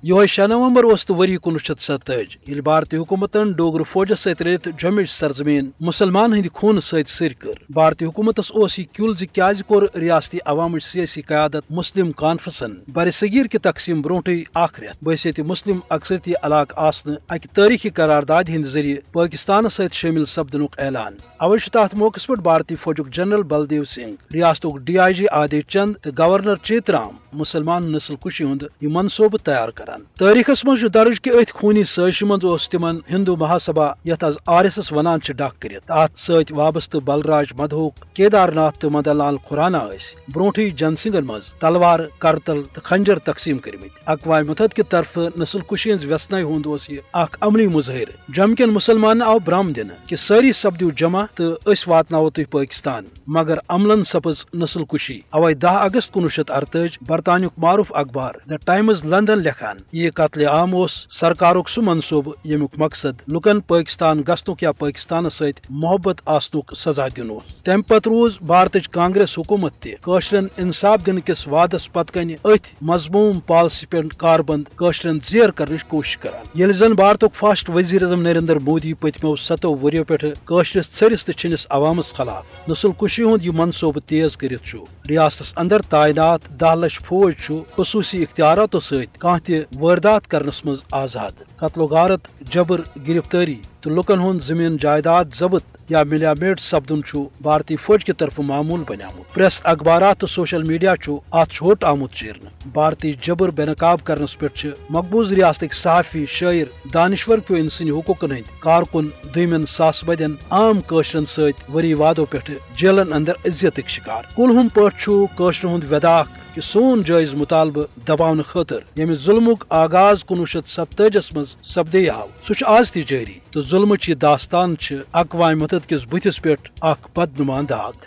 یہ 6 نومبر تو وری 1947 یل بھارتی حکومتن ڈوگر فوجس ست رلت جمچ سرزمین مسلمان ہند خون ست سر کر بھارتی حکومتس یہ کیل کیاز کور ریاستی عوام سیاسی قیادت مسلم کانفرنسن بر صغیر کے تقسیم برونٹے اخ رت بحثیت مسلم اکثریتی علاقہ آسن اکہ تاریخی قرارداد ہند ذریعہ پاکستان ست شامل سپدنک اعلان اوے تات موقع پہ بھارتی فوجک جنرل بلدیو سنگھ ریاست DIG آدیش چند تو گورنر چیترام مسلمان نسل کشی ہند یہ منصوبہ تیار کران تاریخس مز درج کہ ات خونی سازش مز تمن ہندو مہاسبھا یت RSS ونان ڈک کرت ات ست وابستہ بلراج مدھوک کیدار ناتھ تو مدن لال کھرانا برونٹھی جنسنگن مز تلوار کرتل تو خنجر تقسیم کرمت اقوام متحدہ کی طرف نسل کشی ہز ویسنائی ہند یہ اخ عملی مظاہر جم کن مسلمان آو برام دن کہ ساری سپدو جمع تو اس واتناو تھی پاکستان مگر عملن سپز نسل کشی اوے 10 اگست 1948 برطانیہ معروف اخبار دا ٹائمز لندن لکھان یہ قتل عام سرکارک سہ منصوبہ یمیک مقصد لکن پاکستان گھنک یا پاکستان ست محبت آسنک سزا دن تم پتہ روز بھارتچ کانگریس حکومت تشرن انصاف دن کس وعدس پتہ کن ات مضموم پالسی پہ کاربند قشرن زیر کرنچ کوشش کران یل زن بھارتک فاسٹ وزیر اعظم نریندر مودی پتمو 7 وريو پہ قشرس ژھرس تو چھنس عوامس خلاف نسل کشی ہند یہ منصوبہ تیز کرت ریاستس اندر تعینات 10 لچھ فوج خصوصی اختیاراتو ست کان تہ واردات کرنس مز آزاد قتل و غارت جبر گرفتاری تو لکن ہند زمین جائیداد ضبط یا ملیا میٹ سپدن بھارتی فوج کی طرف معمول بنیامت پریس اخبارات تو سوشل میڈیا ات چھوٹ آمت چیرن بھارتی جبر بے نقاب کرنس پہ مقبوض ریاستک صحافی شاعر دانشور کیو انسانی حقوقن ہند کارکن دمن ساس بدین عام قشرن ست وری وادو پہ جیلن اندر اذیتک شکار کلہم پہ قشر ہند وداخ کہ سون جائز مطالبہ دباؤن خاطر یم ظلمک آغاز 1947 مز سپدے آو سہ آز تہ جاری تو ظلمچ یہ داستان اقوام متحدہ کس بتس پہ اخ بدنما داغ